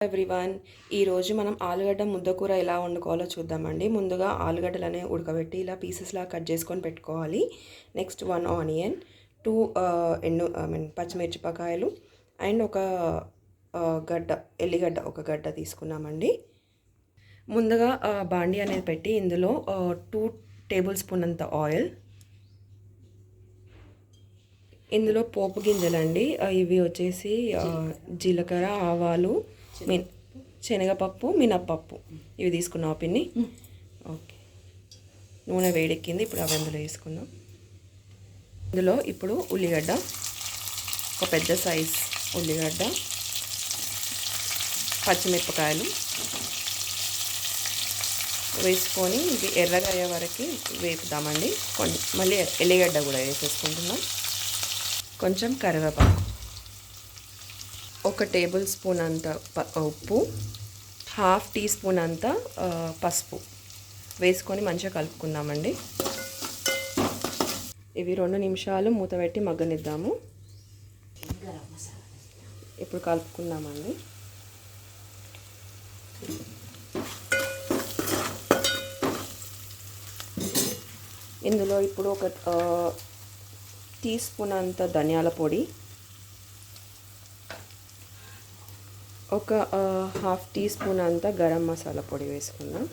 Everyone, ఈరోజు మనం ఆలుగడ్డ ముద్దకూర ఎలా వండుకోవాలో చూద్దామండి. ముందుగా ఆలుగడ్డలనే ఉడకబెట్టి ఇలా పీసెస్లా కట్ చేసుకొని పెట్టుకోవాలి. నెక్స్ట్ 1 ఆనియన్, 2 పచ్చిమిరపకాయలు అండ్ ఒక ఎల్లిగడ్డ ఒక గడ్డ తీసుకున్నామండి. ముందుగా బాండి అనేది పెట్టి ఇందులో 2 టేబుల్ స్పూన్ అంత ఆయిల్, ఇందులో పోపు గింజలండి. ఇవి వచ్చేసి జీలకర్ర, ఆవాలు, శనగపప్పు, మినప్పప్పు ఇవి తీసుకున్నాం పిన్ని. ఓకే, నూనె వేడెక్కింది, ఇప్పుడు అవి అందులో వేసుకుందాం. ఇందులో ఇప్పుడు ఉల్లిగడ్డ, ఒక పెద్ద సైజ్ ఉల్లిగడ్డ, పచ్చిమిరపకాయలు వేసుకొని ఇది ఎర్రగా అయ్యే వరకు వేపుదామండి. మళ్ళీ ఎల్లిగడ్డ కూడా వేసేసుకుంటున్నాం. కొంచెం కరివేపాకు, 1 టేబుల్ స్పూన్ అంత ఉప్పు, 1/2 టీ స్పూన్ అంత పసుపు వేసుకొని మంచిగా కలుపుకుందామండి. ఇవి 2 నిమిషాలు మూత పెట్టి మగ్గనిద్దాము. ఇప్పుడు కలుపుకుందామండి. ఇందులో ఇప్పుడు 1 టీ స్పూన్ అంత ధనియాల పొడి, 1/2 టీ స్పూన్ అంత గరం మసాలా పొడి వేసుకుందాం.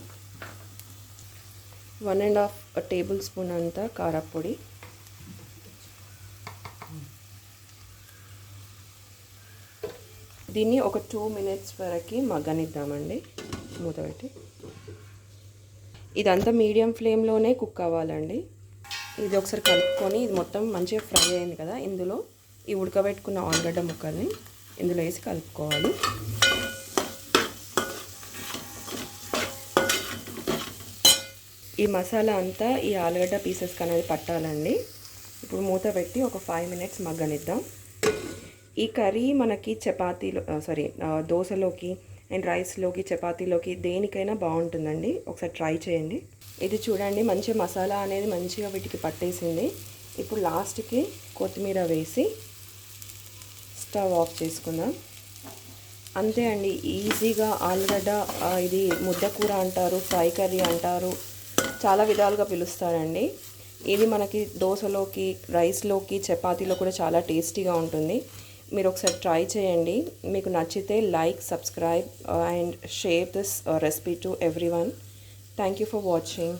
1.5 టేబుల్ స్పూన్ అంత కారపొడి, దీన్ని ఒక 2 మినిట్స్ వరకు మగ్గనిద్దామండి మూత పెట్టి. ఇదంతా మీడియం ఫ్లేమ్లోనే కుక్ అవ్వాలండి. ఇది ఒకసారి కలుపుకొని ఇది మొత్తం మంచిగా ఫ్రై అయింది కదా, ఇందులో ఈ ఉడకబెట్టుకున్న ఆలుగడ్డ ముక్కల్ని ఇందులో వేసి కలుపుకోవాలి. ఈ మసాలా అంతా ఈ ఆలుగడ్డ పీసెస్కి అనేది పట్టాలండి. ఇప్పుడు మూత పెట్టి ఒక 5 మినిట్స్ మగ్గనిద్దాం. ఈ కర్రీ మనకి చపాతీలో దోశలోకి అండ్ రైస్లోకి, చపాతీలోకి దేనికైనా బాగుంటుందండి. ఒకసారి ట్రై చేయండి. ఇది చూడండి, మంచి మసాలా అనేది మంచిగా వీటికి పట్టేసింది. ఇప్పుడు లాస్ట్కి కొత్తిమీర వేసి స్టవ్ ఆఫ్ చేసుకుందాం. అంతే అండి, ఈజీగా ఆలుగడ్డ, ఇది ముద్దకూర అంటారు, ఫ్రై కర్రీ అంటారు, చాలా విధాలుగా పిలుస్తారండి. ఇది మనకి దోశలోకి, రైస్లోకి, చపాతీలో కూడా చాలా టేస్టీగా ఉంటుంది. మీరు ఒకసారి ట్రై చేయండి. మీకు నచ్చితే like, subscribe and share this recipe to everyone. Thank you for watching.